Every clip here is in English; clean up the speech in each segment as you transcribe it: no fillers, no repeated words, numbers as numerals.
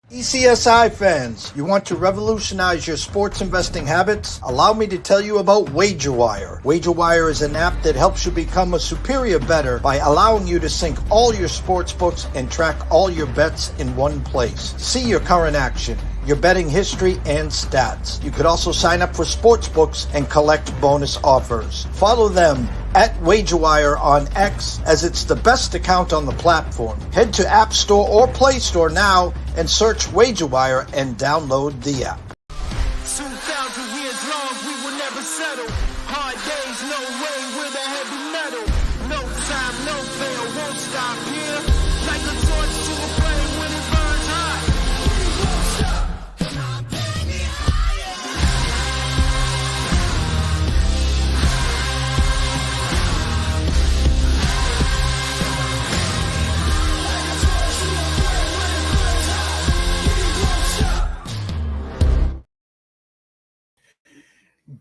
TPCSI fans, you want to revolutionize your sports investing habits? Allow me to tell you about WagerWire. WagerWire is an app that helps you become a superior bettor by allowing you to sync all your sports books and track all your bets in one place. See your current action, your betting history, and stats. You could also sign up for sports books and collect bonus offers. Follow them at WagerWire on X, as it's the best account on the platform. Head to App Store or Play Store now and search WagerWire and download the app. 2,000 years long, we will never settle. Hard days, no way, with a heavy metal. No time, no fail, won't stop here. Like a torch to a flame when it burns hot. We won't stop, come on, baby, higher.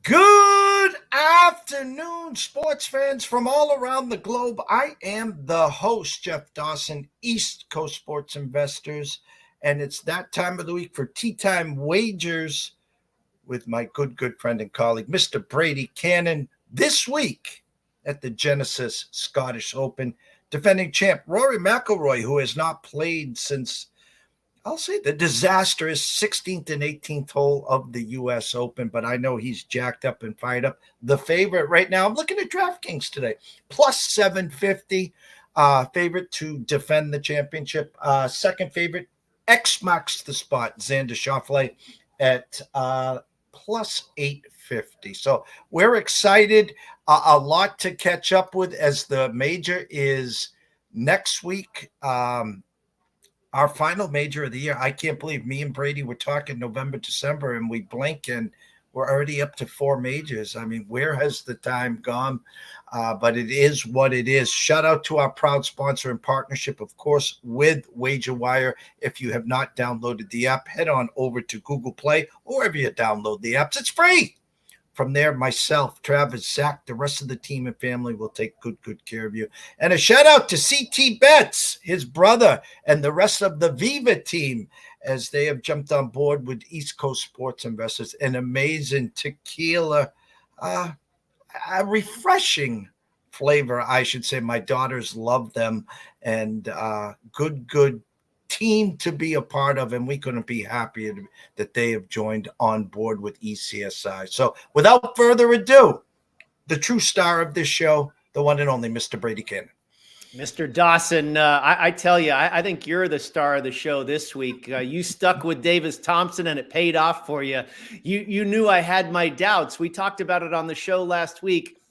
Good afternoon, sports fans from all around the globe. I am the host, Jeff Dawson, East Coast Sports Investors, and it's that time of the week for Tea Time Wagers with my good friend and colleague, Mr. Brady Kannon. This week at the Genesis Scottish Open, defending champ Rory McIlroy, who has not played since, I'll say, the disastrous 16th and 18th hole of the U.S. Open, but I know he's jacked up and fired up. The favorite right now, I'm looking at DraftKings today, plus 750, favorite to defend the championship. Second favorite, X marks the spot, Xander Schauffele at plus 850. So we're excited. A lot to catch up with as the major is next week. Our final major of the year. I can't believe me and Brady were talking November, December, and we blink and we're already up to 4 majors. I mean, where has the time gone? But it is what it is. Shout out to our proud sponsor and partnership, of course, with WagerWire. If you have not downloaded the app, head on over to Google Play or wherever you download the apps. It's free. From there, myself, Travis, Zach, the rest of the team and family will take good care of you. And a shout out to CT Betts, his brother, and the rest of the Viva team as they have jumped on board with East Coast Sports Investors. An amazing tequila, a refreshing flavor, I should say. My daughters love them, and good team to be a part of, and we couldn't be happier that they have joined on board with ECSI. So without further ado, the true star of this show, the one and only Mr. Brady Kannon. Mr. Dawson, I tell you, I think you're the star of the show this week. You stuck with Davis Thompson, and it paid off for you. You knew I had my doubts. We talked about it on the show last week,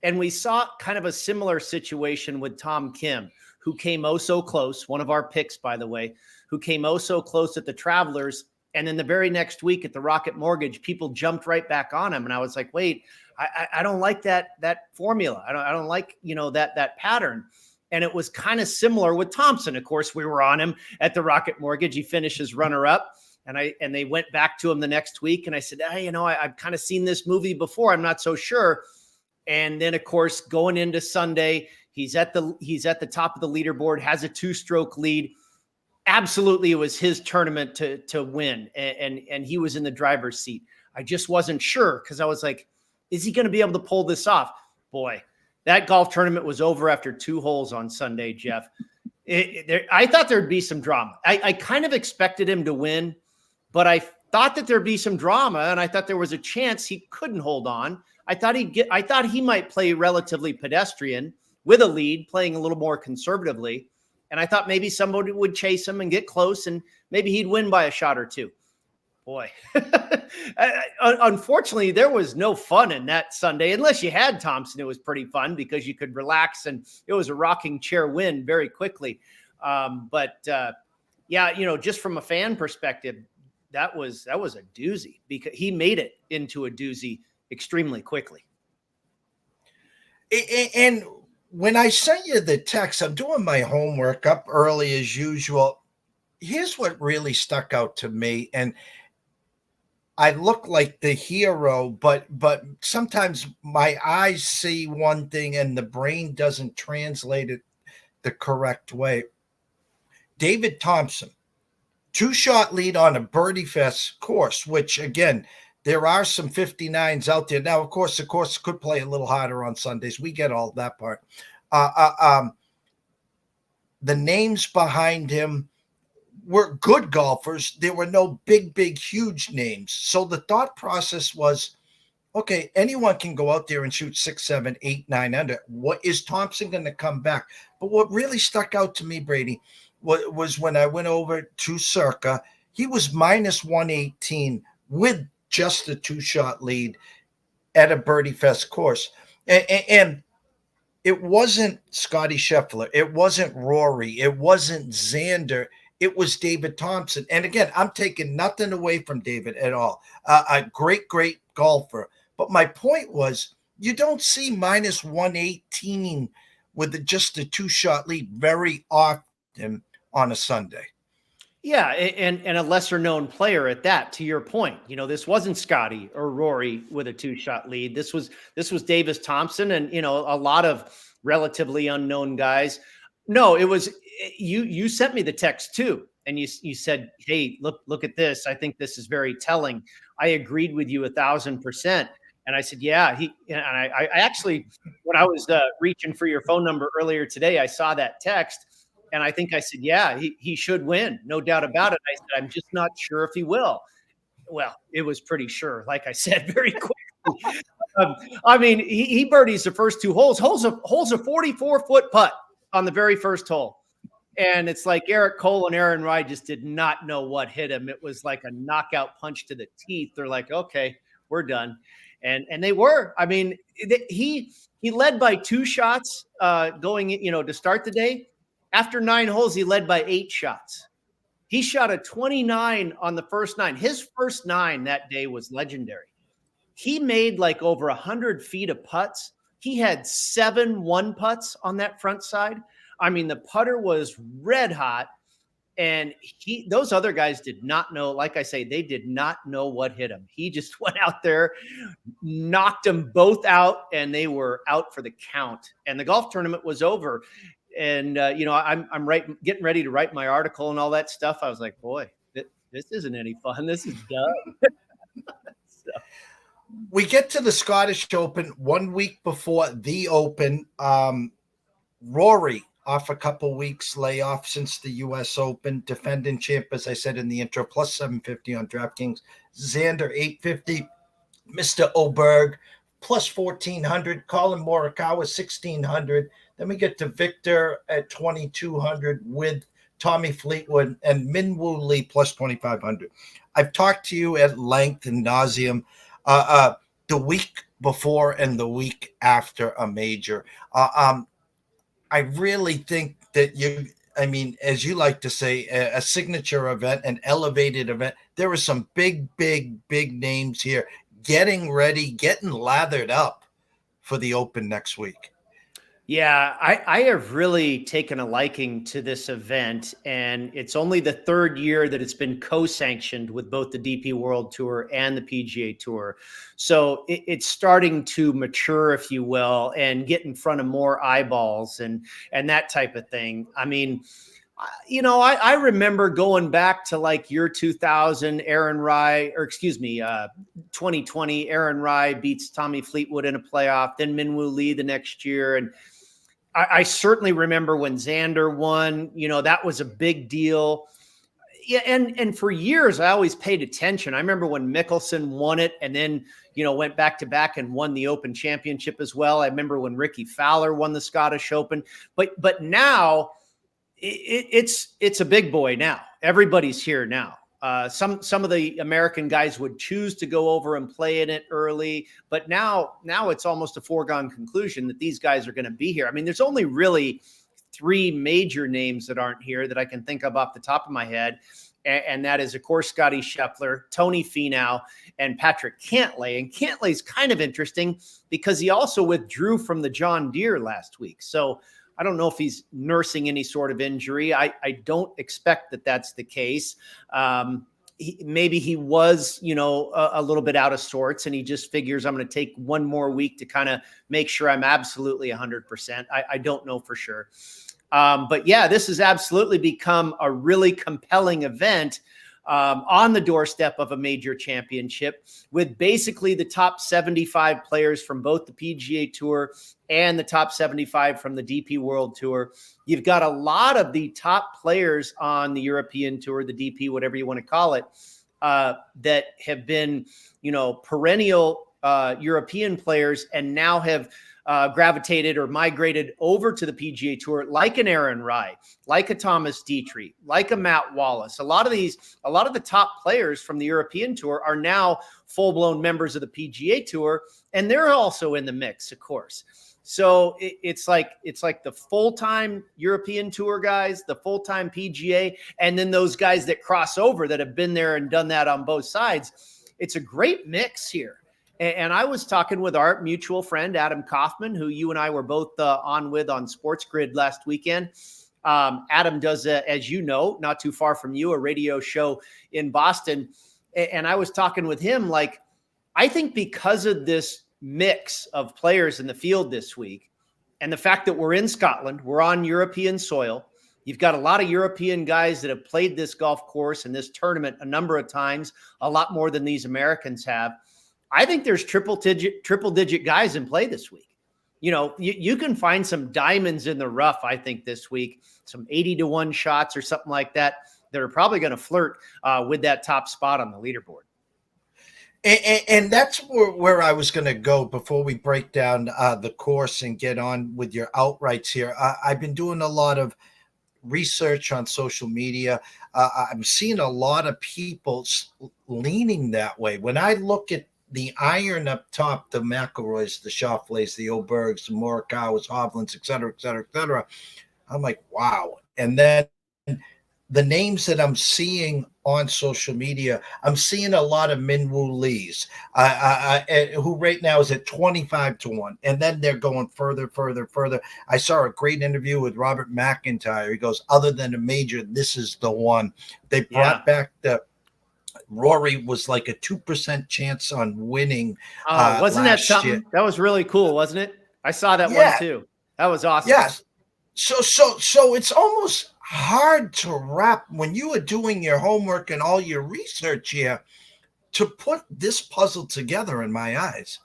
and we saw kind of a similar situation with Tom Kim, who came oh so close, one of our picks, by the way, who came oh so close at the Travelers. And then the very next week at the Rocket Mortgage, people jumped right back on him. And I was like, wait, I don't like that formula. I don't like, that pattern. And it was kind of similar with Thompson. Of course, we were on him at the Rocket Mortgage. He finished as runner-up. And they went back to him the next week. And I said, I've kind of seen this movie before. I'm not so sure. And then, of course, going into Sunday, he's at the top of the leaderboard, has a 2-stroke lead. Absolutely, it was his tournament to win, and he was in the driver's seat. I just wasn't sure because I was like, is he going to be able to pull this off? Boy, that golf tournament was over after 2 holes on Sunday, Jeff. I thought there'd be some drama. I kind of expected him to win, but I thought that there'd be some drama, and I thought there was a chance he couldn't hold on. I thought he might play relatively pedestrian with a lead, playing a little more conservatively. And I thought maybe somebody would chase him and get close, and maybe he'd win by a shot or two. Boy, unfortunately, there was no fun in that Sunday. Unless you had Thompson, it was pretty fun because you could relax, and it was a rocking chair win very quickly. Just from a fan perspective, that was a doozy because he made it into a doozy extremely quickly. And when I sent you the text, I'm doing my homework up early as usual. Here's what really stuck out to me. And I look like the hero, but sometimes my eyes see one thing and the brain doesn't translate it the correct way. David Thompson, 2-shot lead on a birdie fest course, which again, there are some 59s out there. Now, of course, the course could play a little harder on Sundays. We get all that part. The names behind him were good golfers. There were no big, huge names. So the thought process was, okay, anyone can go out there and shoot 6, 7, 8, 9 under. What is Thompson going to come back? But what really stuck out to me, Brady, was when I went over to Circa, he was minus 118 with just a 2-shot lead at a birdie fest course. And it wasn't Scotty Scheffler. It wasn't Rory. It wasn't Xander. It was David Thompson. And again, I'm taking nothing away from David at all. A great golfer. But my point was, you don't see minus 118 with just a 2-shot lead very often on a Sunday. Yeah, and a lesser known player at that, to your point. This wasn't Scotty or Rory with a 2-shot lead. This was Davis Thompson and, a lot of relatively unknown guys. No, it was you sent me the text too. And you said, hey, look at this. I think this is very telling. I agreed with you 1,000%. And I said, yeah, I actually, when I was reaching for your phone number earlier today, I saw that text. And I think I said, yeah, he should win. No doubt about it. I said, I'm just not sure if he will. Well, it was pretty sure, like I said, very quickly. I mean, he birdies the first 2 holes, holds a 44-foot putt on the very first hole. And it's like Eric Cole and Aaron Rai just did not know what hit him. It was like a knockout punch to the teeth. They're like, okay, we're done. And they were. I mean, he led by 2 shots going, to start the day. After 9 holes, he led by 8 shots. He shot a 29 on the first 9. His first 9 that day was legendary. He made like over 100 feet of putts. He had 7 1-putts on that front side. I mean, the putter was red hot. And those other guys did not know, like I say, they did not know what hit him. He just went out there, knocked them both out, and they were out for the count. And the golf tournament was over. And, I'm getting ready to write my article and all that stuff. I was like, boy, this isn't any fun. This is done. So. We get to the Scottish Open 1 week before the Open. Rory off a couple weeks layoff since the U.S. Open. Defending champ, as I said in the intro, plus 750 on DraftKings. Xander, 850. Mr. Oberg, plus 1,400. Colin Morikawa, 1,600. Then we get to Victor at 2,200 with Tommy Fleetwood and Minwoo Lee plus 2,500. I've talked to you at length and nauseum the week before and the week after a major. I really think that as you like to say, a signature event, an elevated event. There are some big names here getting ready, getting lathered up for the Open next week. Yeah, I have really taken a liking to this event, and it's only the 3rd year that it's been co-sanctioned with both the DP World Tour and the PGA Tour. So it's starting to mature, if you will, and get in front of more eyeballs and that type of thing. I mean, I remember going back to like year 2000, 2020, Aaron Rai beats Tommy Fleetwood in a playoff, then Minwoo Lee the next year. And I certainly remember when Xander won, that was a big deal. Yeah. And for years, I always paid attention. I remember when Mickelson won it and then, went back to back and won the Open Championship as well. I remember when Ricky Fowler won the Scottish Open, but now it's a big boy now. Everybody's here now. Some of the American guys would choose to go over and play in it early, but now it's almost a foregone conclusion that these guys are going to be here. I mean, there's only really 3 major names that aren't here that I can think of off the top of my head. And that is, of course, Scotty Scheffler, Tony Finau, and Patrick Cantlay. And Cantlay's kind of interesting because he also withdrew from the John Deere last week. So I don't know if he's nursing any sort of injury. I don't expect that that's the case. Maybe he was, a little bit out of sorts, and he just figures I'm going to take 1 more week to kind of make sure I'm absolutely 100%. I don't know for sure. But yeah, this has absolutely become a really compelling event on the doorstep of a major championship, with basically the top 75 players from both the PGA Tour and the top 75 from the DP World Tour. You've got a lot of the top players on the European Tour, the DP, whatever you want to call it, that have been, perennial European players and now have gravitated or migrated over to the PGA Tour, like an Aaron Rai, like a Thomas Dietrich, like a Matt Wallace. A lot of the top players from the European Tour are now full-blown members of the PGA Tour, and they're also in the mix, of course. So it's like the full-time European Tour guys, the full-time PGA, and then those guys that cross over that have been there and done that on both sides. It's a great mix here. And I was talking with our mutual friend, Adam Kaufman, who you and I were both on with on Sports Grid last weekend. Adam does, as you know, not too far from you, a radio show in Boston. And I was talking with him, like, I think because of this mix of players in the field this week and the fact that we're in Scotland, we're on European soil, you've got a lot of European guys that have played this golf course and this tournament a number of times, a lot more than these Americans have. I think there's triple digit guys in play this week. You can find some diamonds in the rough, I think, this week, some 80-1 shots or something like that are probably going to flirt with that top spot on the leaderboard. And that's where I was going to go before we break down the course and get on with your outrights here. I've been doing a lot of research on social media. I'm seeing a lot of people leaning that way. When I look at the iron up top, the McIlroys, the Schauffele's, the Obergs, the Morikawas, Hovlands, et cetera, I'm like, wow. And then the names that I'm seeing on social media, I'm seeing a lot of Minwoo Lees, who right now is at 25-1. And then they're going further. I saw a great interview with Robert McIntyre. He goes, other than a major, this is the one. They brought back Rory was like a 2% chance on winning. Wasn't that something? Year. That was really cool, wasn't it? I saw that one too. That was awesome. Yes. So it's almost hard to wrap when you are doing your homework and all your research here to put this puzzle together in my eyes.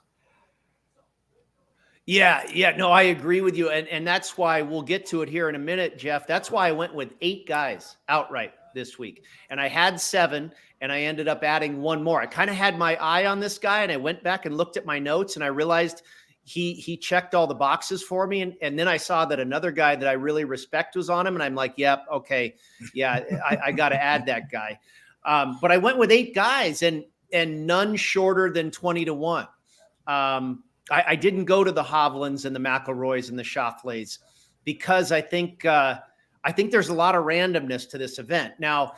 Yeah. No, I agree with you. And that's why we'll get to it here in a minute, Jeff. That's why I went with 8 guys outright this week. And I had 7, and I ended up adding 1 more. I kind of had my eye on this guy, and I went back and looked at my notes, and I realized he checked all the boxes for me. And then I saw that another guy that I really respect was on him. And I'm like, yep. Okay. Yeah. I got to add that guy. But I went with 8 guys and none shorter than 20-1. I didn't go to the Hovlands and the McIlroys and the Schauffele's because I think there's a lot of randomness to this event. Now,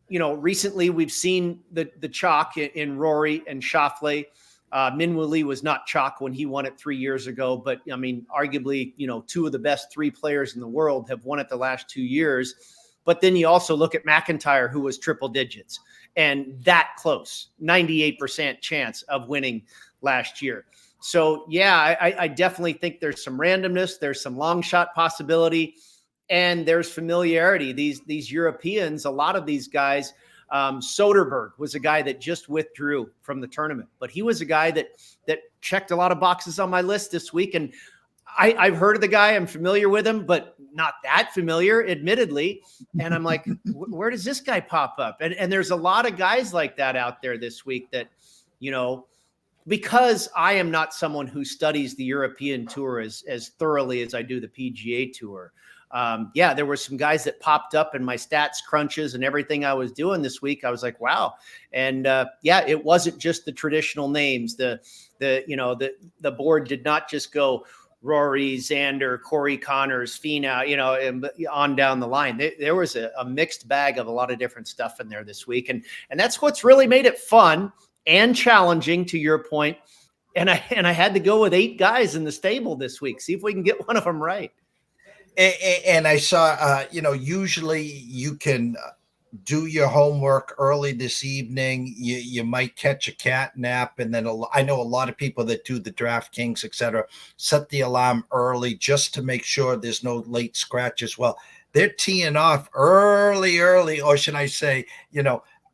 recently we've seen the chalk in Rory and Schauffele. Minwoo Lee was not chalk when he won it 3 years ago, but I mean, arguably, 2 of the best 3 players in the world have won it the last 2 years. But then you also look at McIntyre, who was triple digits and that close, 98% chance of winning last year. So yeah, I definitely think there's some randomness. There's some long shot possibility, and there's familiarity. These Europeans, a lot of these guys, Soderberg was a guy that just withdrew from the tournament, but he was a guy that checked a lot of boxes on my list this week. And I've heard of the guy. I'm familiar with him, but not that familiar, admittedly. And I'm like, where does this guy pop up? And there's a lot of guys like that out there this week that, because I am not someone who studies the European Tour as thoroughly as I do the PGA Tour. There were some guys that popped up in my stats crunches and everything I was doing this week. I was like, wow. And it wasn't just the traditional names. The board did not just go Rory, Xander, Corey Connors, Finau, and on down the line. There was a mixed bag of a lot of different stuff in there this week. And that's what's really made it fun and challenging, to your point. And I had to go with 8 guys in the stable this week. See if we can get one of them right. And I saw, usually you can do your homework early this evening. You might catch a cat nap, and then I know a lot of people that do the DraftKings, etc., set the alarm early just to make sure there's no late scratches. Well, they're teeing off early, or should I say,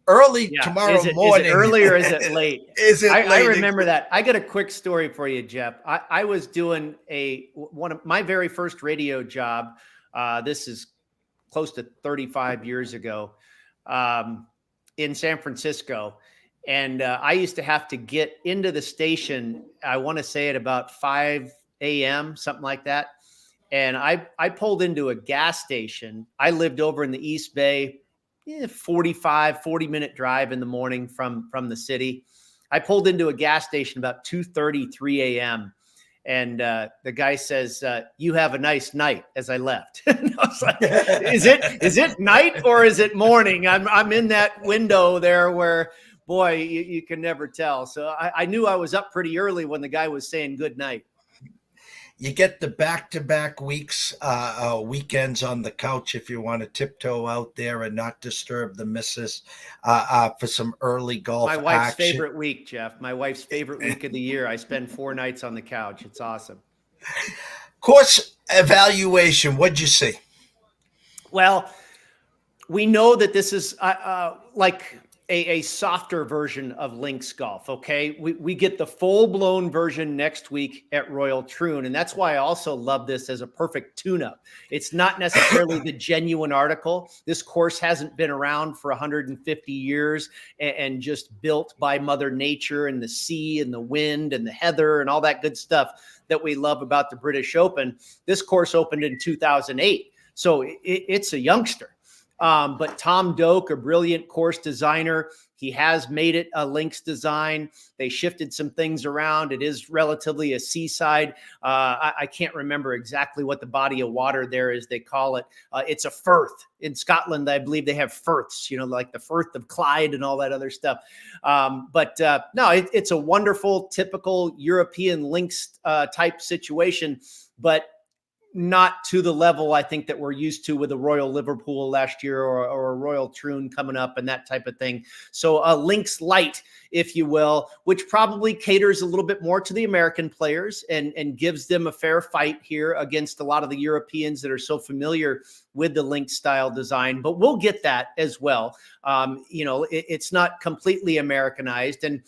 early tomorrow morning. Is it early or is it late? Is it late? I remember that. I got a quick story for you, Jeff. I was doing one of my very first radio job. This is close to 35 years ago, in San Francisco. And I used to have to get into the station, I want to say at about 5 a.m., something like that. And I pulled into a gas station. I lived over in the East Bay, 40-minute drive in the morning from the city. I pulled into a gas station about 2:30, 3 a.m. And the guy says, "You have a nice night," as I left. And I was like, is it night or is it morning? I'm in that window there where, boy, you can never tell. So I knew I was up pretty early when the guy was saying good night. You get the back-to-back weekends on the couch if you want to tiptoe out there and not disturb the missus for some early golf My wife's action. favorite week, Jeff. My wife's favorite week of the year. I spend 4 nights on the couch. It's awesome. Course evaluation, what'd you see? Well, we know that this is like a softer version of links golf. Okay. We get the full blown version next week at Royal Troon. And that's why I also love this as a perfect tune-up. It's not necessarily the genuine article. This course hasn't been around for 150 years and just built by Mother Nature and the sea and the wind and the heather and all that good stuff that we love about the British Open. This course opened in 2008. So it's a youngster. But Tom Doak, a brilliant course designer, he has made it a links design. They shifted some things around. It is relatively a seaside. I can't remember exactly what the body of water there is. They call it. It's a firth. In Scotland, I believe they have firths, like the Firth of Clyde and all that other stuff. But no, it's a wonderful, typical European links type situation, but not to the level I think that we're used to with a Royal Liverpool last year or a Royal Troon coming up and that type of thing. So a links light, if you will, which probably caters a little bit more to the American players and gives them a fair fight here against a lot of the Europeans that are so familiar with the links style design. But we'll get that as well. It's not completely Americanized. And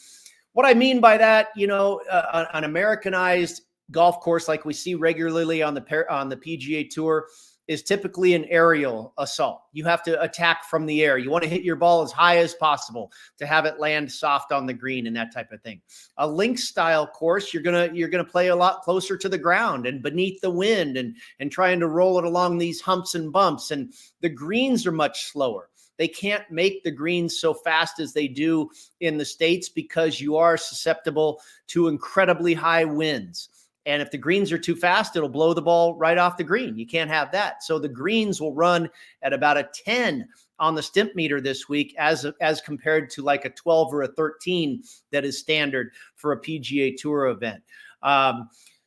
what I mean by that, an Americanized golf course like we see regularly on the PGA Tour is typically an aerial assault. You have to attack from the air. You want to hit your ball as high as possible to have it land soft on the green and that type of thing. A links style course, you're gonna play a lot closer to the ground and beneath the wind and trying to roll it along these humps and bumps. And the greens are much slower. They can't make the greens so fast as they do in the States because you are susceptible to incredibly high winds. And if the greens are too fast, it'll blow the ball right off the green. You can't have that. So the greens will run at about a 10 on the stimp meter this week as compared to like a 12 or a 13 that is standard for a PGA Tour event.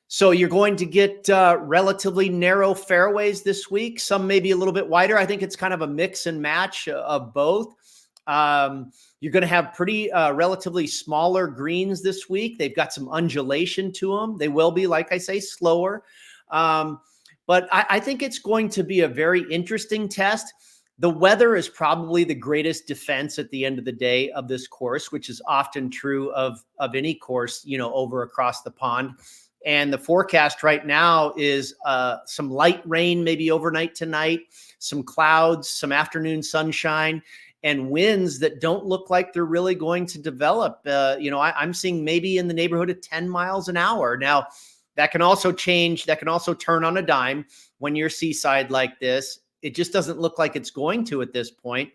So you're going to get relatively narrow fairways this week. Some maybe a little bit wider. I think it's kind of a mix and match of both. You're going to have pretty relatively smaller greens this week. They've got some undulation to them. They will be, like I say, slower. But I think it's going to be a very interesting test. The weather is probably the greatest defense at the end of the day of this course, which is often true of any course, over across the pond. And the forecast right now is some light rain, maybe overnight tonight, some clouds, some afternoon sunshine, and winds that don't look like they're really going to develop. I'm seeing maybe in the neighborhood of 10 miles an hour. Now, that can also change. That can also turn on a dime when you're seaside like this. It just doesn't look like it's going to at this point.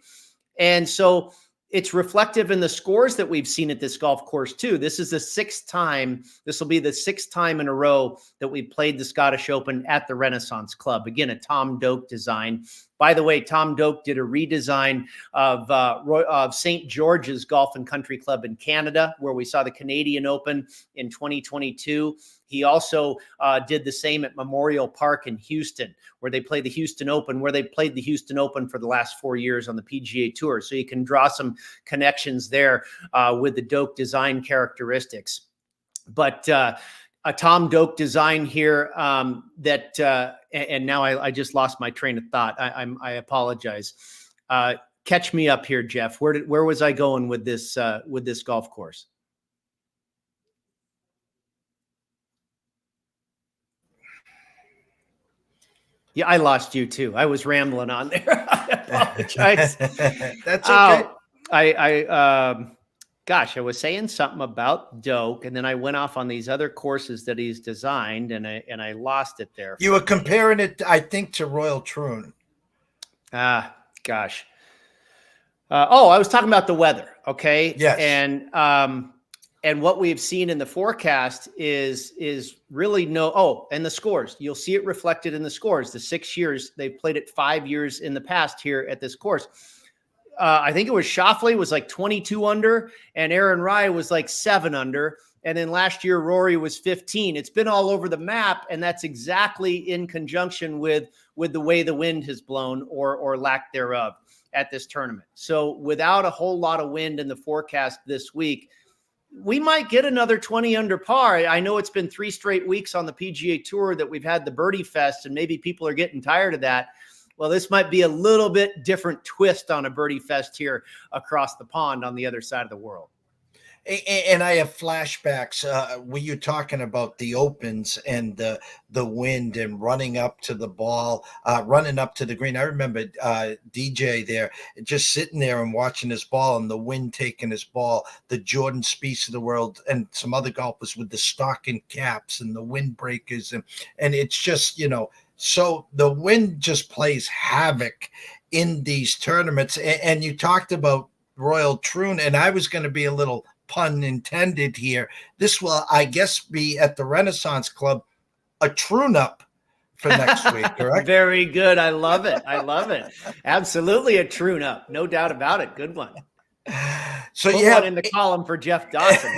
And so it's reflective in the scores that we've seen at this golf course too. This is the 6th time. This will be the 6th time in a row that we played the Scottish Open at the Renaissance Club. Again, a Tom Doak design. By the way, Tom Doak did a redesign of St. George's Golf and Country Club in Canada, where we saw the Canadian Open in 2022. He also did the same at Memorial Park in Houston, where they play the Houston Open, where they played the Houston Open for the last 4 years on the PGA Tour. So you can draw some connections there with the Doak design characteristics. But a Tom Doak design here and now I just lost my train of thought. I apologize. Catch me up here, Jeff. Where was I going with this golf course? Yeah, I lost you too. I was rambling on there. I apologize. That's okay. Gosh, I was saying something about Doak, and then I went off on these other courses that he's designed, and I lost it there. You were comparing it, I think, to Royal Troon. Gosh. I was talking about the weather. Okay. Yes. And what we've seen in the forecast is really and the scores. You'll see it reflected in the scores. The 6 years, they've played it 5 years in the past here at this course. I think it was Schauffele was like 22 under, and Aaron Rai was like 7 under. And then last year, Rory was 15. It's been all over the map, and that's exactly in conjunction with the way the wind has blown or lack thereof at this tournament. So without a whole lot of wind in the forecast this week, we might get another 20 under par. I know it's been 3 straight weeks on the PGA Tour that we've had the birdie fest, and maybe people are getting tired of that. Well, this might be a little bit different twist on a birdie fest here across the pond on the other side of the world. And I have flashbacks when you're talking about the Opens and the wind and running up to the ball, running up to the green. I remember DJ there just sitting there and watching his ball and the wind taking his ball, the Jordan Spieth of the world and some other golfers with the stocking caps and the windbreakers. And it's just, so the wind just plays havoc in these tournaments. And you talked about Royal Troon, and I was going to be a little pun intended here. This will, I guess, be at the Renaissance Club, a Troon-up for next week, correct? Very good. I love it. Absolutely a Troon-up. No doubt about it. Good one. So Put one in the column for Jeff Dawson.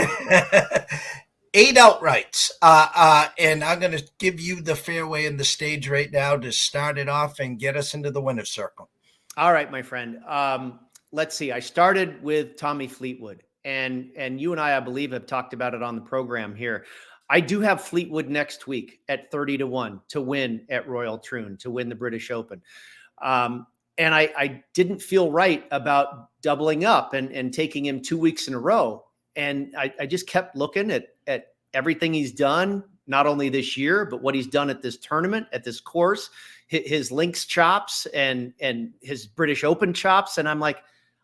8 outrights. And I'm going to give you the fairway and the stage right now to start it off and get us into the winner's circle. All right, my friend. Let's see. I started with Tommy Fleetwood. And you and I believe, have talked about it on the program here. I do have Fleetwood next week at 30-1 to win at Royal Troon, to win the British Open. And I didn't feel right about doubling up and taking him 2 weeks in a row. And I just kept looking at everything he's done, not only this year, but what he's done at this tournament, at this course, his links chops and his British Open chops. And I'm like,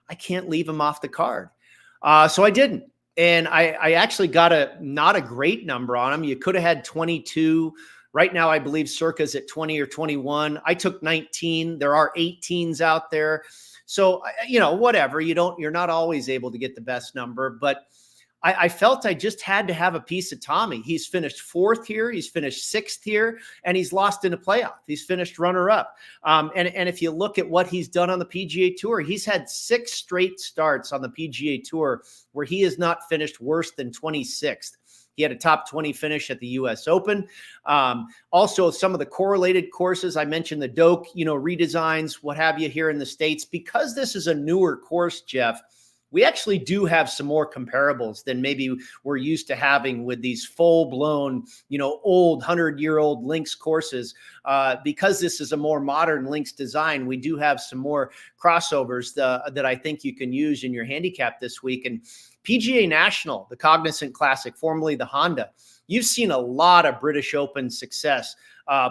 I can't leave him off the card. So I didn't. And I actually got not a great number on him. You could have had 22. Right now, I believe Circa's at 20 or 21. I took 19. There are 18s out there. So, whatever. You're not always able to get the best number, but I felt I just had to have a piece of Tommy. He's finished 4th here. He's finished 6th here, and he's lost in a playoff. He's finished runner-up. And if you look at what he's done on the PGA Tour, he's had 6 straight starts on the PGA Tour where he has not finished worse than 26th. He had a top 20 finish at the U.S. Open. Also, some of the correlated courses, I mentioned the Doak, redesigns, what have you here in the States. Because this is a newer course, Jeff, we actually do have some more comparables than maybe we're used to having with these full-blown, old 100-year-old links courses. Because this is a more modern links design, we do have some more crossovers that I think you can use in your handicap this week. And PGA National, the Cognizant Classic, formerly the Honda, you've seen a lot of British Open success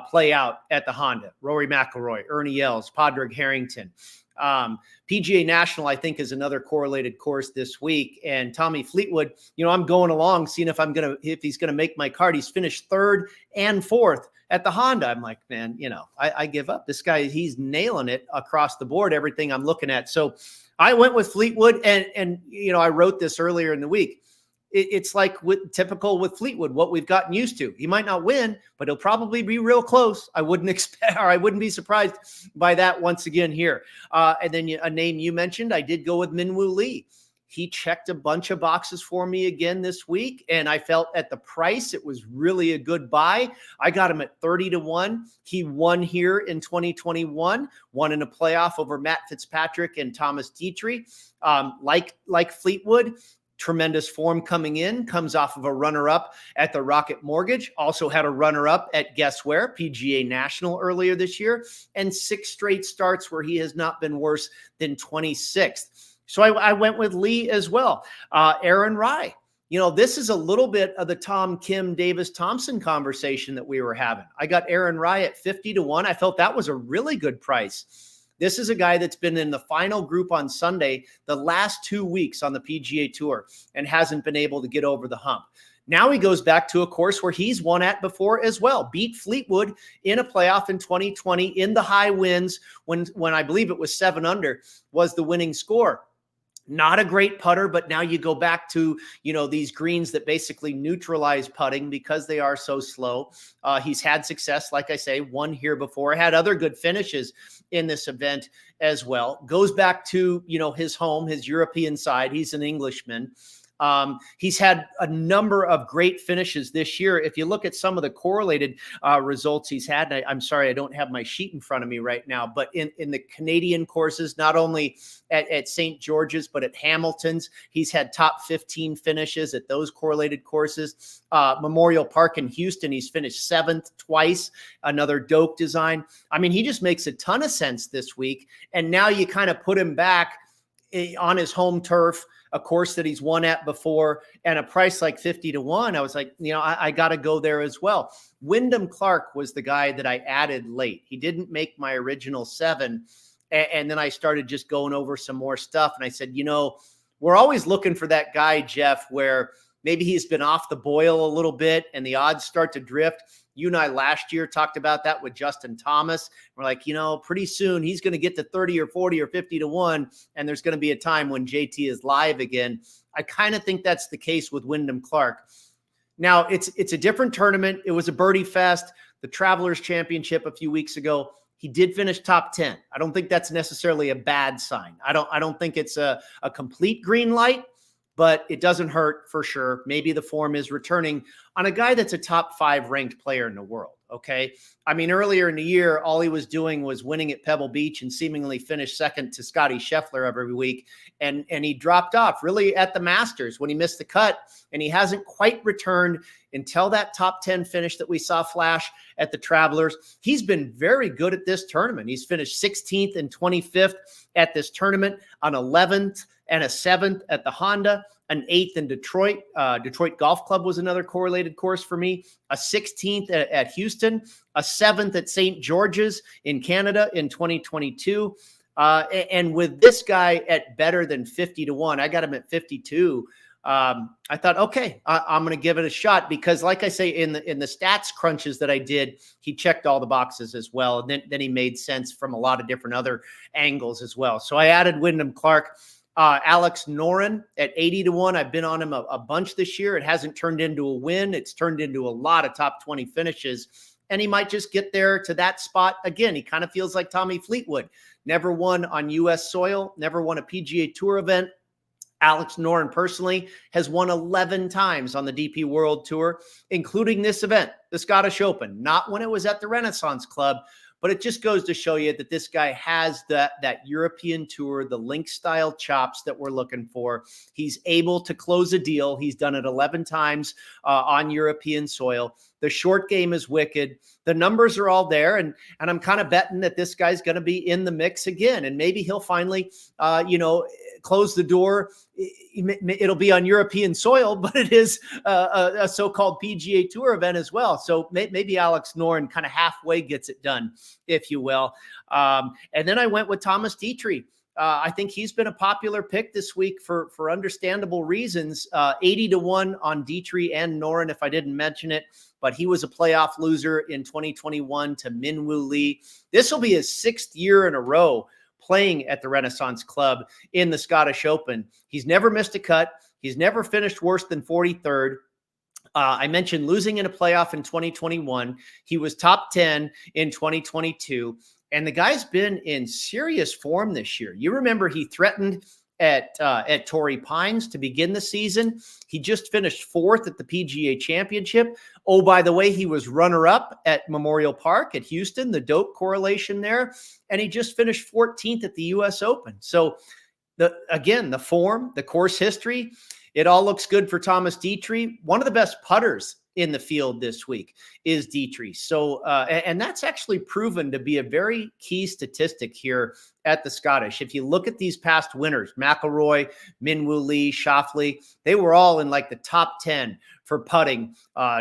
play out at the Honda. Rory McIlroy, Ernie Els, Padraig Harrington. PGA National, I think, is another correlated course this week. And Tommy Fleetwood, I'm going along, seeing if he's gonna make my card. He's finished 3rd and 4th at the Honda. I'm like, man, I give up. This guy, he's nailing it across the board, everything I'm looking at. So I went with Fleetwood, and I wrote this earlier in the week. it's like typical with Fleetwood, what we've gotten used to. He might not win, but he'll probably be real close. I wouldn't expect, or I wouldn't be surprised by that once again here. And then a name you mentioned, I did go with Minwoo Lee. He checked a bunch of boxes for me again this week, and I felt at the price it was really a good buy. I got him at 30-1. He won here in 2021, won in a playoff over Matt Fitzpatrick and Thomas Dietrich. Like Fleetwood, tremendous form coming in, comes off of a runner-up at the Rocket Mortgage, also had a runner-up at guess where, PGA National earlier this year, and 6 straight starts where he has not been worse than 26th. So I went with Lee as well. Aaron Rai. This is a little bit of the Tom Kim Davis Thompson conversation that we were having. I got Aaron Rai at 50-1. I felt that was a really good price. This is a guy that's been in the final group on Sunday the last 2 weeks on the PGA Tour and hasn't been able to get over the hump. Now he goes back to a course where he's won at before as well. Beat Fleetwood in a playoff in 2020 in the high winds when I believe it was 7 under was the winning score. Not a great putter, but now you go back to, these greens that basically neutralize putting because they are so slow. He's had success, like I say, won here before, had other good finishes in this event as well. Goes back to, his home, his European side. He's an Englishman. He's had a number of great finishes this year. If you look at some of the correlated results he's had, and I'm sorry, I don't have my sheet in front of me right now, but in the Canadian courses, not only at St. George's, but at Hamilton's, he's had top 15 finishes at those correlated courses. Memorial Park in Houston, he's finished 7th twice, another Doak design. I mean, he just makes a ton of sense this week. And now you kind of put him back on his home turf, a course that he's won at before, and a price like 50-1. I was like, I got to go there as well. Wyndham Clark was the guy that I added late. He didn't make my original 7. And then I started just going over some more stuff. And I said, we're always looking for that guy, Jeff, where maybe he's been off the boil a little bit and the odds start to drift. You and I last year talked about that with Justin Thomas. We're like, pretty soon he's going to get to 30 or 40 or 50-1, and there's going to be a time when JT is live again. I kind of think that's the case with Wyndham Clark. Now, it's a different tournament. It was a birdie fest, the Travelers Championship a few weeks ago. He did finish top 10. I don't think that's necessarily a bad sign. I don't think it's a complete green light, but it doesn't hurt for sure. Maybe the form is returning on a guy that's a top 5 ranked player in the world. Okay. I mean, earlier in the year, all he was doing was winning at Pebble Beach and seemingly finished second to Scotty Scheffler every week. And he dropped off really at the Masters when he missed the cut, and he hasn't quite returned until that top 10 finish that we saw flash at the Travelers. He's been very good at this tournament. He's finished 16th and 25th at this tournament, on 11th and a 7th at the Honda, an 8th in Detroit. Detroit Golf Club was another correlated course for me, a 16th at Houston, a 7th at St. George's in Canada in 2022. And with this guy at better than 50-1, I got him at 52. I thought, okay, I'm going to give it a shot because, like I say, in the stats crunches that I did, he checked all the boxes as well. And then he made sense from a lot of different other angles as well. So I added Wyndham Clark. Alex Noren at 80-1. I've been on him a bunch this year. It hasn't turned into a win. It's turned into a lot of top 20 finishes. And he might just get there to that spot again. He kind of feels like Tommy Fleetwood. Never won on U.S. soil, never won a PGA Tour event. Alex Noren personally has won 11 times on the DP World Tour, including this event, the Scottish Open, not when it was at the Renaissance Club. But it just goes to show you that this guy has that European Tour, the link style chops that we're looking for. He's able to close a deal. He's done it 11 times on European soil. The short game is wicked. The numbers are all there. And I'm kind of betting that this guy's going to be in the mix again. And maybe he'll finally, close the door. It'll be on European soil, but it is a so-called PGA Tour event as well. So maybe Alex Noren kind of halfway gets it done, if you will. And then I went with Thomas Dietrich. I think he's been a popular pick this week for understandable reasons. 80-1 on Dietrich and Noren, if I didn't mention it, but he was a playoff loser in 2021 to Minwoo Lee. This will be his 6th year in a row playing at the Renaissance Club in the Scottish Open. He's never missed a cut. He's never finished worse than 43rd. I mentioned losing in a playoff in 2021. He was top 10 in 2022. And the guy's been in serious form this year. You remember he threatened at Torrey Pines to begin the season. He just finished 4th at the PGA Championship. Oh, by the way, he was runner-up at Memorial Park at Houston, the dope correlation there. And he just finished 14th at the U.S. Open. So, the form, the course history, it all looks good for Thomas Detry. One of the best putters in the field this week is Detry. So, and that's actually proven to be a very key statistic here at the Scottish. If you look at these past winners, McIlroy, Minwoo Lee, Schauffele, they were all in like the top 10 for putting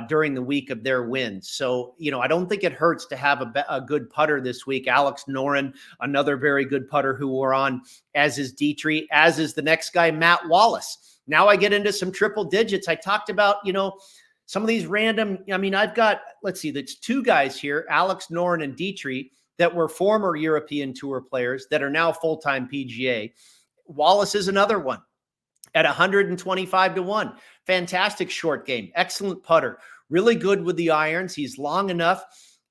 during the week of their wins. So, I don't think it hurts to have a good putter this week. Alex Noren, another very good putter who we're on, as is Detry, as is the next guy, Matt Wallace. Now I get into some triple digits. I talked about, some of these random, I've got, let's see, that's 2 guys here, Alex Noren and Detry, that were former European Tour players that are now full-time PGA. Wallace is another one at 125-1. Fantastic short game, excellent putter, really good with the irons. He's long enough.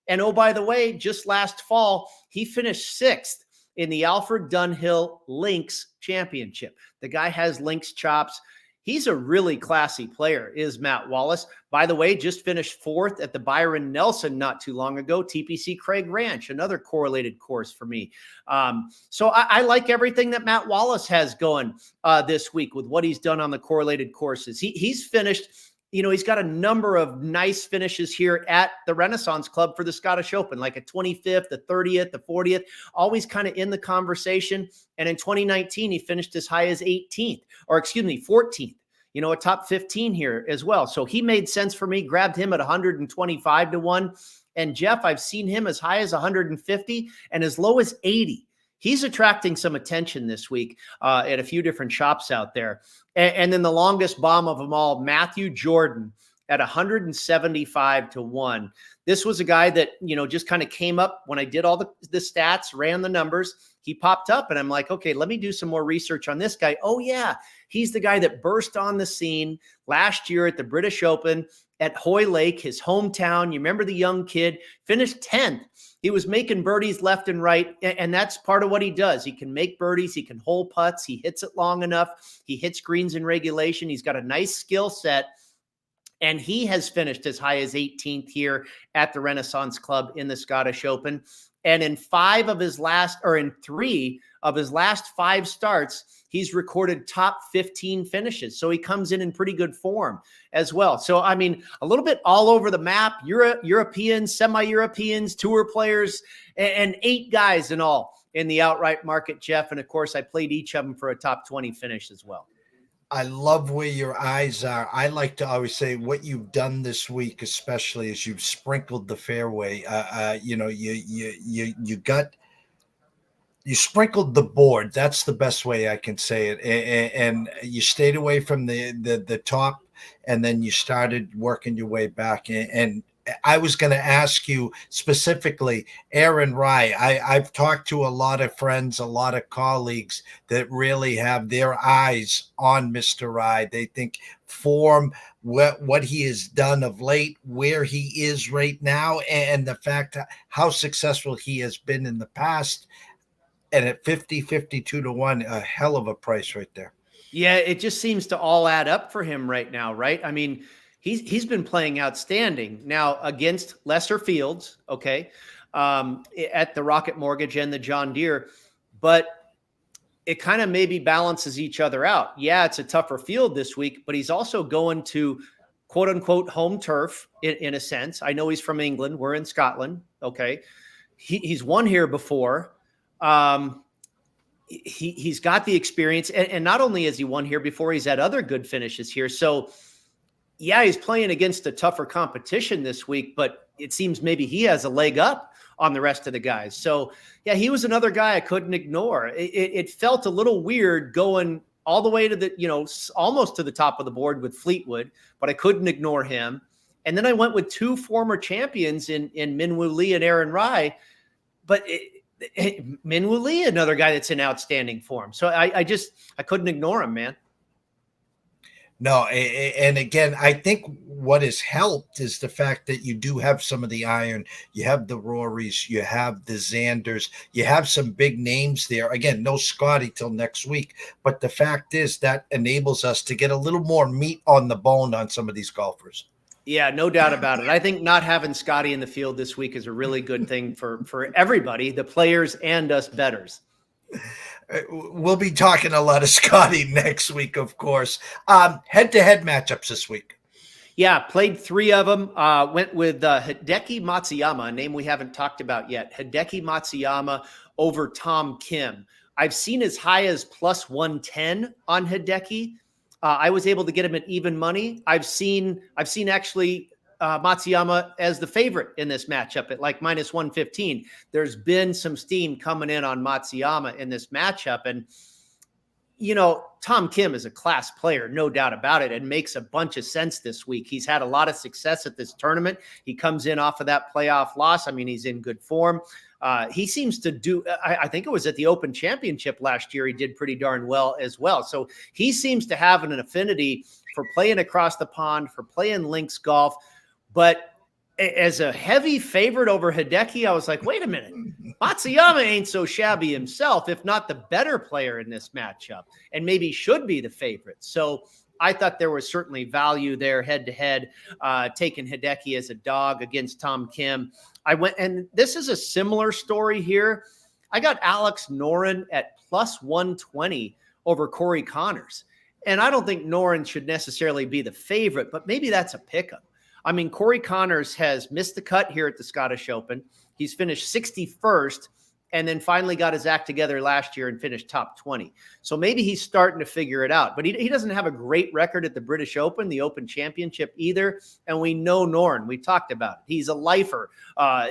And oh, by the way, just last fall, he finished 6th in the Alfred Dunhill Links Championship. The guy has links chops. He's a really classy player, is Matt Wallace. By the way, just finished 4th at the Byron Nelson not too long ago, TPC Craig Ranch, another correlated course for me. So I like everything that Matt Wallace has going this week with what he's done on the correlated courses. He's finished, he's got a number of nice finishes here at the Renaissance Club for the Scottish Open, like a 25th, the 30th, the 40th, always kind of in the conversation. And in 2019, he finished as high as 14th. A top 15 here as well. So he made sense for me, grabbed him at 125-1. And Jeff, I've seen him as high as 150 and as low as 80. He's attracting some attention this week at a few different shops out there. And then the longest bomb of them all, Matthew Jordan at 175-1. This was a guy that, just kind of came up when I did all the stats, ran the numbers. He popped up and I'm like, okay, let me do some more research on this guy. Oh yeah, he's the guy that burst on the scene last year at the British Open at Hoy Lake, his hometown. You remember the young kid, finished 10th. He was making birdies left and right, and that's part of what he does. He can make birdies. He can hole putts. He hits it long enough. He hits greens in regulation. He's got a nice skill set, and he has finished as high as 18th here at the Renaissance Club in the Scottish Open. And in 3 of his last 5 starts, he's recorded top 15 finishes. So he comes in pretty good form as well. So, a little bit all over the map, Europeans, semi-Europeans, tour players, and 8 guys in all in the outright market, Jeff. And of course, I played each of them for a top 20 finish as well. I love where your eyes are. I like to always say what you've done this week, especially as you've sprinkled the fairway. You sprinkled the board. That's the best way I can say it. And you stayed away from the top, and then you started working your way back. And I was going to ask you specifically, Aaron Rai. I've talked to a lot of friends, a lot of colleagues that really have their eyes on Mr. Rai. They think form, what he has done of late, where he is right now, and the fact how successful he has been in the past. And at 52-1, a hell of a price right there. Yeah, it just seems to all add up for him right now, right? He's been playing outstanding now against lesser fields, okay, at the Rocket Mortgage and the John Deere, but it kind of maybe balances each other out. Yeah, it's a tougher field this week, but he's also going to quote unquote home turf in a sense. I know he's from England. We're in Scotland. Okay. He's won here before. He's got the experience, and not only has he won here before, he's had other good finishes here. So yeah, he's playing against a tougher competition this week, but it seems maybe he has a leg up on the rest of the guys. So yeah, he was another guy I couldn't ignore. It felt a little weird going all the way to the, almost to the top of the board with Fleetwood, but I couldn't ignore him. And then I went with 2 former champions in Minwoo Lee and Aaron Rai, but Minwoo Lee, another guy that's in outstanding form. So I couldn't ignore him, man. No, and again, I think what has helped is the fact that you do have some of the iron. You have the Rorys, you have the Xanders, you have some big names there. Again, no Scotty till next week, but the fact is that enables us to get a little more meat on the bone on some of these golfers. Yeah, no doubt about it. I think not having Scotty in the field this week is a really good thing for everybody, the players and us bettors. We'll be talking a lot of Scotty next week, of course. Head-to-head matchups this week. Yeah, played 3 of them. Went with Hideki Matsuyama, a name we haven't talked about yet. Hideki Matsuyama over Tom Kim. I've seen as high as plus 110 on Hideki. I was able to get him at even money. I've seen actually Matsuyama as the favorite in this matchup at like minus 115. There's been some steam coming in on Matsuyama in this matchup. And, you know, Tom Kim is a class player, no doubt about it, and makes a bunch of sense this week. He's had a lot of success at this tournament. He comes in off of that playoff loss. I mean, he's in good form. He seems to do, I think it was at the Open Championship last year, he did pretty darn well as well. So he seems to have an affinity for playing across the pond, for playing links golf. But as a heavy favorite over Hideki, I was like, wait a minute, Matsuyama ain't so shabby himself, if not the better player in this matchup, and maybe should be the favorite. So I thought there was certainly value there head-to-head, taking Hideki as a dog against Tom Kim. I went, and this is a similar story here. I got Alex Noren at plus 120 over Corey Connors. And I don't think Noren should necessarily be the favorite, but maybe that's a pick-up. I mean, Corey Connors has missed the cut here at the Scottish Open. He's finished 61st and then finally got his act together last year and finished top 20. So maybe he's starting to figure it out. But he doesn't have a great record at the British Open, the Open Championship either. And we know Noren. We talked about it. He's a lifer.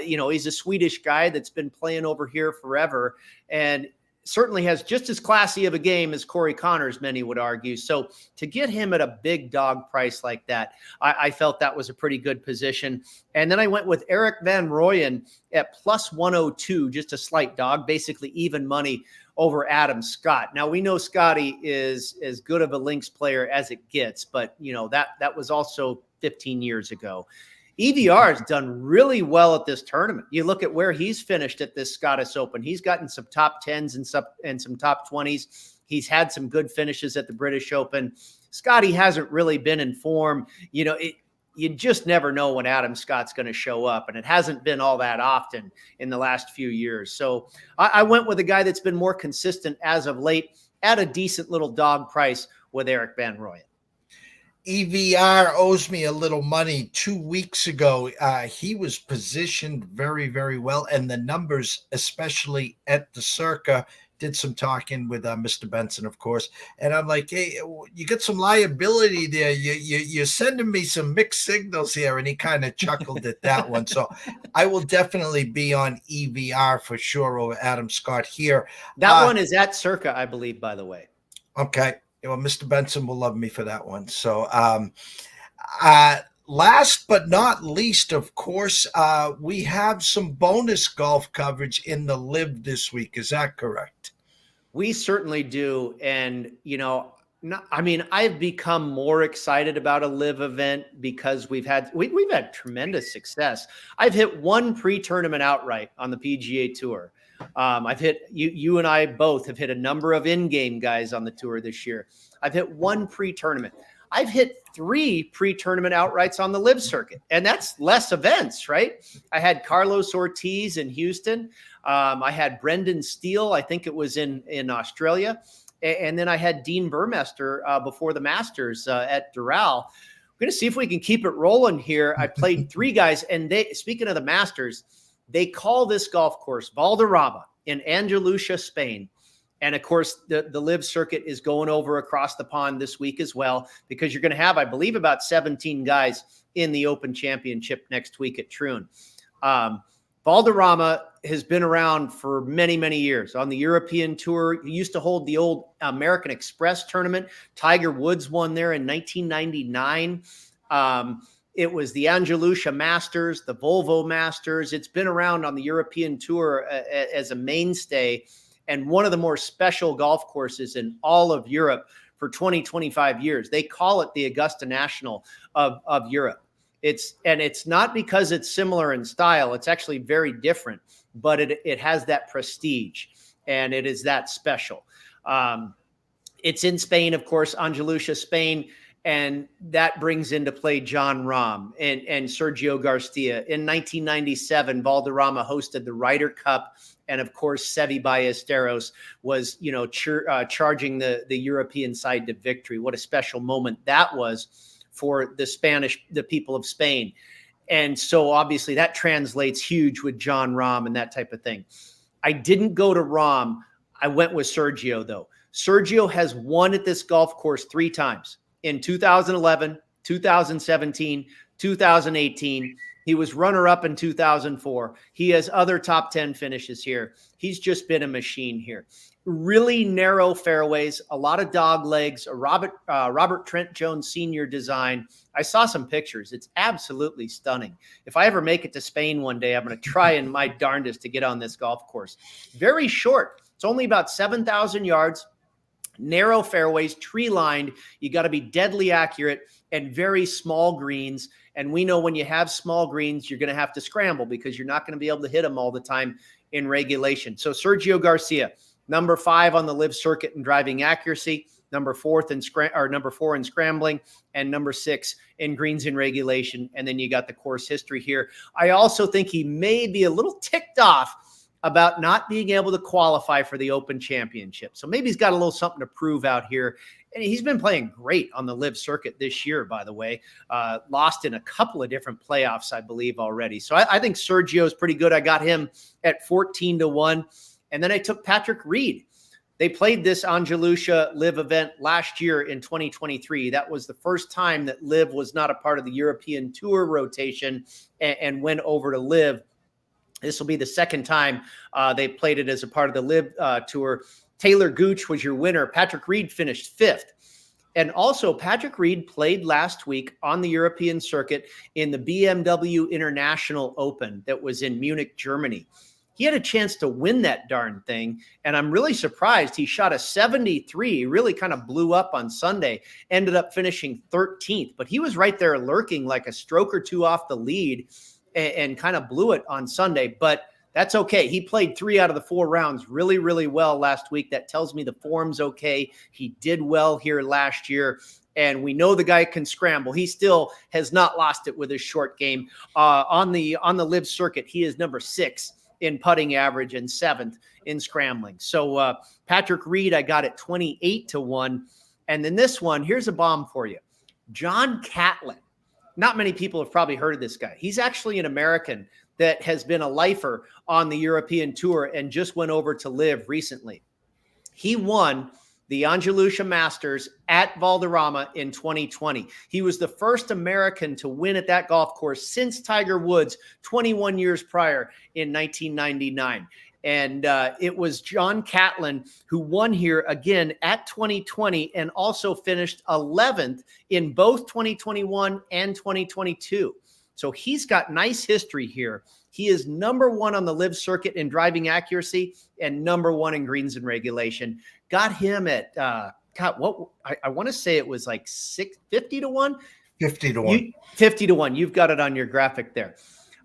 He's a Swedish guy that's been playing over here forever. And certainly has just as classy of a game as Corey Connors, many would argue. So to get him at a big dog price like that, I felt that was a pretty good position. And then I went with Erik van Rooyen at plus 102, just a slight dog, basically even money over Adam Scott. Now we know Scotty is as good of a links player as it gets, but you know, that was also 15 years ago. EVR has done really well at this tournament. You look at where he's finished at this Scottish Open. He's gotten some top 10s and some top 20s. He's had some good finishes at the British Open. Scotty hasn't really been in form. You know, you just never know when Adam Scott's going to show up, and it hasn't been all that often in the last few years. So I went with a guy that's been more consistent as of late at a decent little dog price with Erik van Rooyen. EVR owes me a little money. 2 weeks ago, he was positioned very, very well. And the numbers, especially at the Circa, did some talking with Mr. Benson, of course. And I'm like, hey, you got some liability there. You're sending me some mixed signals here. And he kind of chuckled at that one. So I will definitely be on EVR for sure over Adam Scott here. That one is at Circa, I believe, by the way. Okay. Well, Mr. Benson will love me for that one. So last but not least, of course, we have some bonus golf coverage in the LIV this week. Is that correct? We certainly do. And, you know, I've become more excited about a LIV event because we've had tremendous success. I've hit one pre-tournament outright on the PGA Tour. I've hit you and I both have hit a number of in-game guys on the tour this year. I've hit one pre-tournament. I've hit 3 pre-tournament outrights on the LIV circuit, and that's less events, right? I had Carlos Ortiz in Houston. I had Brendan Steele, I think it was in Australia. And then I had Dean Burmester before the Masters at Doral. We're going to see if we can keep it rolling here. I played 3 guys, and speaking of the Masters, they call this golf course Valderrama in Andalusia, Spain. And of course, the LIV circuit is going over across the pond this week as well, because you're going to have, I believe, about 17 guys in the Open Championship next week at Troon. Valderrama has been around for many, many years on the European Tour. He used to hold the old American Express tournament. Tiger Woods won there in 1999. It was the Andalusia Masters, the Volvo Masters. It's been around on the European Tour as a mainstay and one of the more special golf courses in all of Europe for 20, 25 years. They call it the Augusta National of Europe. It's not because it's similar in style. It's actually very different, but it has that prestige and it is that special. It's in Spain, of course, Andalusia, Spain. And that brings into play Jon Rahm and Sergio Garcia. In 1997, Valderrama hosted the Ryder Cup. And of course, Seve Ballesteros was, charging the European side to victory. What a special moment that was for the people of Spain. And so obviously that translates huge with Jon Rahm and that type of thing. I didn't go to Rahm. I went with Sergio, though. Sergio has won at this golf course 3 times. In 2011, 2017, 2018. He was runner-up in 2004. He has other top 10 finishes here. He's just been a machine here. Really narrow fairways, a lot of dog legs, a Robert Trent Jones Sr. design. I saw some pictures. It's absolutely stunning. If I ever make it to Spain one day, I'm going to try and my darndest to get on this golf course. Very short. It's only about 7,000 yards. Narrow fairways, tree lined. You got to be deadly accurate and very small greens. And we know when you have small greens, you're going to have to scramble because you're not going to be able to hit them all the time in regulation. So Sergio Garcia, number 5 on the LIV circuit in driving accuracy, number 4 in scrambling, and number 6 in greens in regulation. And then you got the course history here. I also think he may be a little ticked off about not being able to qualify for the Open Championship. So maybe he's got a little something to prove out here. And he's been playing great on the LIV circuit this year, by the way. Lost in a couple of different playoffs, I believe, already. So I think Sergio is pretty good. I got him at 14-1. And then I took Patrick Reed. They played this Andalusia LIV event last year in 2023. That was the first time that LIV was not a part of the European Tour rotation and went over to LIV. This will be the second time they played it as a part of the LIV Tour. Taylor Gooch was your winner. Patrick Reed finished 5th. And also, Patrick Reed played last week on the European circuit in the BMW International Open that was in Munich, Germany. He had a chance to win that darn thing, and I'm really surprised. He shot a 73, really kind of blew up on Sunday, ended up finishing 13th. But he was right there lurking like a stroke or 2 off the lead, and kind of blew it on Sunday, but that's okay. He played 3 out of the 4 rounds really, really well last week. That tells me the form's okay. He did well here last year, and we know the guy can scramble. He still has not lost it with his short game. On the LIV circuit, he is number 6 in putting average and 7th in scrambling. So Patrick Reed, I got at 28-1. And then this one, here's a bomb for you. John Catlin. Not many people have probably heard of this guy. He's actually an American that has been a lifer on the European Tour and just went over to LIV recently. He won the Andalusia Masters at Valderrama in 2020. He was the first American to win at that golf course since Tiger Woods 21 years prior in 1999. And it was John Catlin who won here again at 2020 and also finished 11th in both 2021 and 2022. So he's got nice history here. He is number 1 on the LIV circuit in driving accuracy and number 1 in greens and regulation. Got him at, I want to say it was like 50-1? 50-1. 50-1. You've got it on your graphic there.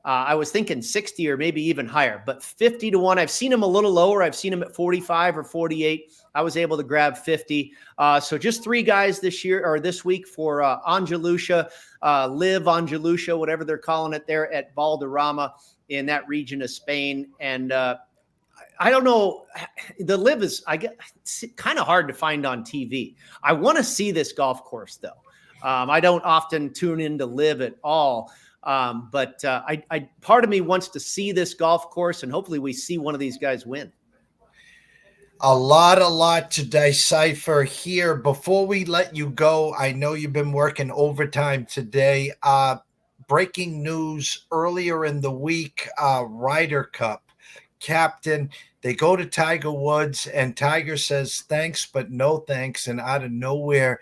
I was thinking 60 or maybe even higher, but 50-1. I've seen him a little lower. I've seen him at 45 or 48. I was able to grab 50. So just 3 guys this year or this week for Andalusia, LIV Andalusia, whatever they're calling it there at Valderrama in that region of Spain. And I don't know. The LIV is, I guess, kind of hard to find on TV. I want to see this golf course though. I don't often tune into LIV at all. But I part of me wants to see this golf course, and hopefully we see one of these guys win. A lot to decipher here. Before we let you go, I know you've been working overtime today. Breaking news earlier in the week, Ryder Cup captain, they go to Tiger Woods, and Tiger says thanks, but no thanks. And out of nowhere,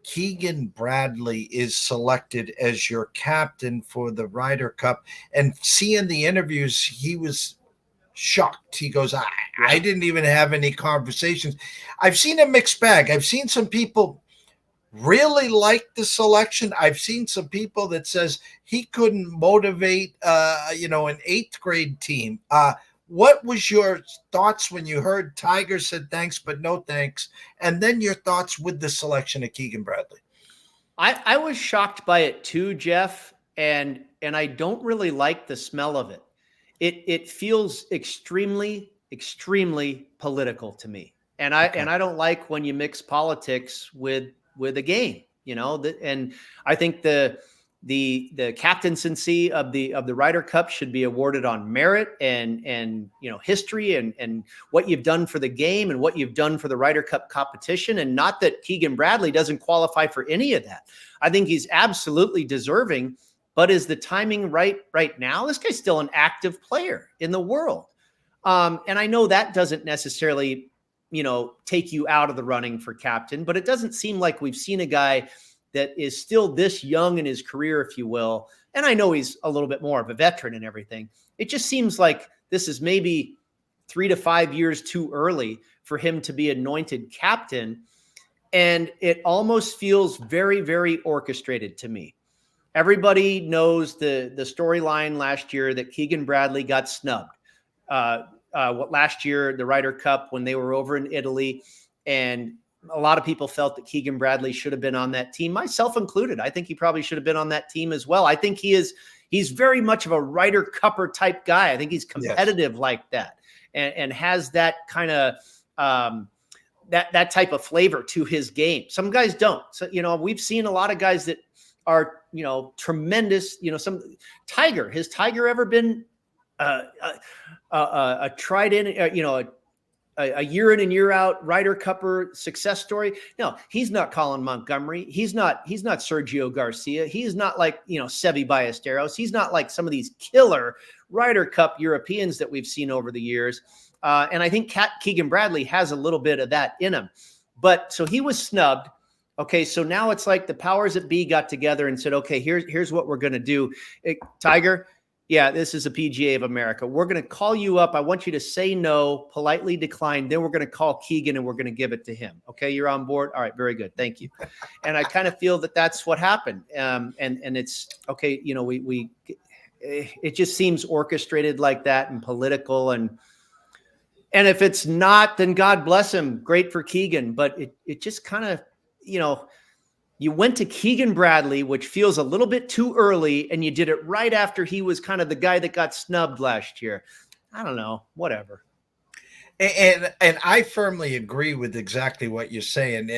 Keegan Bradley is selected as your captain for the Ryder Cup. And seeing the interviews, he was shocked. He goes, I didn't even have any conversations. I've seen a mixed bag. I've seen some people really like the selection. I've seen some people that says he couldn't motivate, an eighth grade team. What was your thoughts when you heard Tiger said thanks, but no thanks? And then your thoughts with the selection of Keegan Bradley? I was shocked by it too, Jeff. And I don't really like the smell of it. It feels extremely, extremely political to me. And I don't like when you mix politics with a game, and I think the captaincy of the Ryder Cup should be awarded on merit and history and what you've done for the game and what you've done for the Ryder Cup competition. And not that Keegan Bradley doesn't qualify for any of that. I think he's absolutely deserving, but is the timing right now? This guy's still an active player in the world. And I know that doesn't necessarily, take you out of the running for captain, but it doesn't seem like we've seen a guy that is still this young in his career, if you will. And I know he's a little bit more of a veteran and everything. It just seems like this is maybe 3 to 5 years too early for him to be anointed captain. And it almost feels very, very orchestrated to me. Everybody knows the storyline last year that Keegan Bradley got snubbed. Last year, the Ryder Cup, when they were over in Italy, and a lot of people felt that Keegan Bradley should have been on that team, myself included. I think he probably should have been on that team as well. I think he's very much of a Ryder Cupper type guy. I think he's competitive like that and has that kind of that type of flavor to his game. Some guys don't. So, we've seen a lot of guys that are, tremendous, Tiger. Has Tiger ever been a tried in, a year in and year out Ryder Cupper success story? No, he's not Colin Montgomery. He's not Sergio Garcia. He's not like, Seve Ballesteros. He's not like some of these killer Ryder Cup Europeans that we've seen over the years. And I think Keegan Bradley has a little bit of that in him. But so he was snubbed. Okay, so now it's like the powers that be got together and said, okay, here's what we're going to do. Tiger, yeah, this is a PGA of America. We're going to call you up. I want you to say no, politely decline. Then we're going to call Keegan and we're going to give it to him. Okay, you're on board? All right, very good. Thank you. And I kind of feel that that's what happened. And it's, okay, it just seems orchestrated like that and political. And if it's not, then God bless him. Great for Keegan. But it just kind of, you went to Keegan Bradley, which feels a little bit too early, and you did it right after he was kind of the guy that got snubbed last year. I don't know, whatever. And I firmly agree with exactly what you're saying.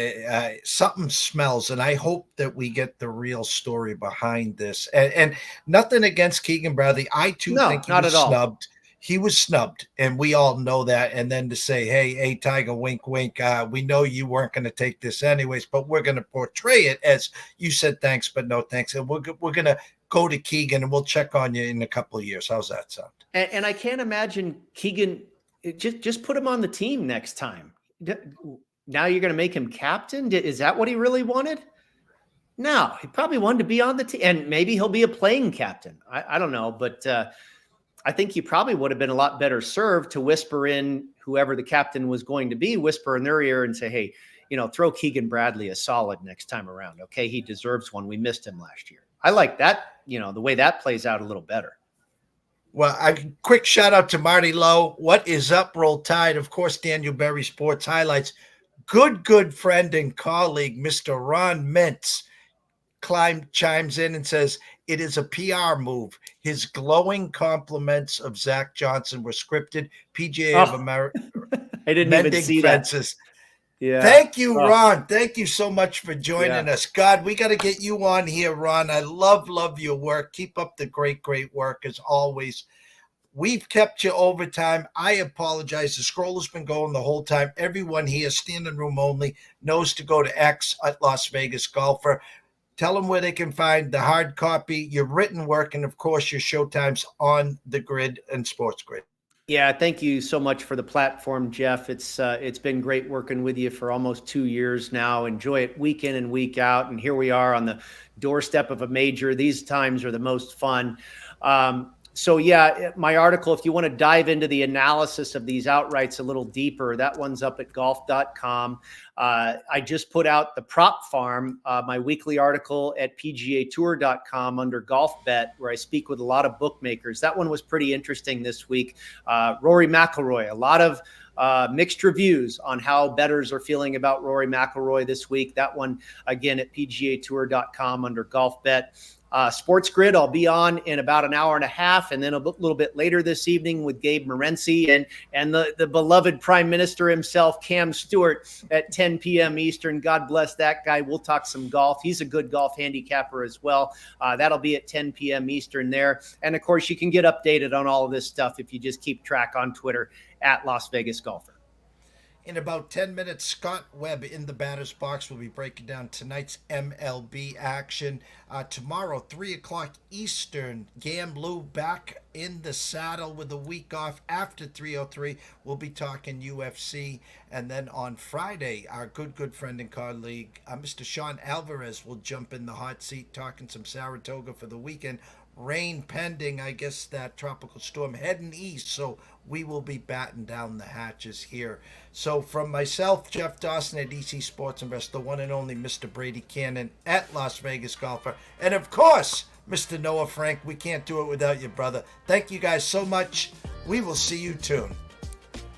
Something smells, and I hope that we get the real story behind this. And nothing against Keegan Bradley. I too think he was snubbed. He was snubbed, and we all know that. And then to say, hey, Tiger, wink, wink, we know you weren't going to take this anyways, but we're going to portray it as you said thanks, but no thanks. And we're going to go to Keegan, and we'll check on you in a couple of years. How's that sound? And I can't imagine Keegan, just put him on the team next time. Now you're going to make him captain? Is that what he really wanted? No, he probably wanted to be on the team, and maybe he'll be a playing captain. I don't know, but I think he probably would have been a lot better served to whisper in whoever the captain was going to be, whisper in their ear and say, hey, throw Keegan Bradley a solid next time around. Okay, he deserves one. We missed him last year. I like that, the way that plays out a little better. Well, a quick shout out to Marty Lowe. What is up, Roll Tide? Of course, Daniel Berry Sports Highlights. Good friend and colleague, Mr. Ron Mintz, chimes in and says, it is a PR move. His glowing compliments of Zach Johnson were scripted. PGA of America. I didn't even see fences. That. Yeah. Thank you, Ron. Thank you so much for joining us. God, we got to get you on here, Ron. I love your work. Keep up the great work as always. We've kept you overtime. I apologize. The scroll has been going the whole time. Everyone here, standing room only, knows to go to X at Las Vegas Golfer. Tell them where they can find the hard copy, your written work, and, of course, your showtimes on the Grid and Sports Grid. Yeah, thank you so much for the platform, Jeff. It's been great working with you for almost 2 years now. Enjoy it week in and week out. And here we are on the doorstep of a major. These times are the most fun. So yeah, my article, if you want to dive into the analysis of these outrights a little deeper, that one's up at golf.com. I just put out the Prop Farm, my weekly article at PGAtour.com under Golf Bet, where I speak with a lot of bookmakers. That one was pretty interesting this week. Rory McIlroy, a lot of mixed reviews on how bettors are feeling about Rory McIlroy this week. That one, again, at PGAtour.com under Golf Bet. Sports Grid, I'll be on in about an hour and a half, and then a little bit later this evening with Gabe Morency and the beloved Prime Minister himself, Cam Stewart, at 10 p.m. Eastern. God bless that guy. We'll talk some golf. He's a good golf handicapper as well. That'll be at 10 p.m. Eastern there. And, of course, you can get updated on all of this stuff if you just keep track on Twitter at Las Vegas Golfer. In about 10 minutes, Scott Webb in the batter's box will be breaking down tonight's MLB action. Tomorrow, 3 o'clock Eastern, Gamblu back in the saddle with a week off. After 3:03, we'll be talking UFC. And then on Friday, our good friend and colleague, Mr. Sean Alvarez, will jump in the hot seat talking some Saratoga for the weekend. Rain pending, I guess, that tropical storm heading east, so we will be batting down the hatches here. So from myself, Jeff Dawson at EC Sports Invest, the one and only Mr. Brady Kannon at Las Vegas Golfer, and of course, Mr. Noah Frank, we can't do it without you, brother. Thank you guys so much. We will see you soon.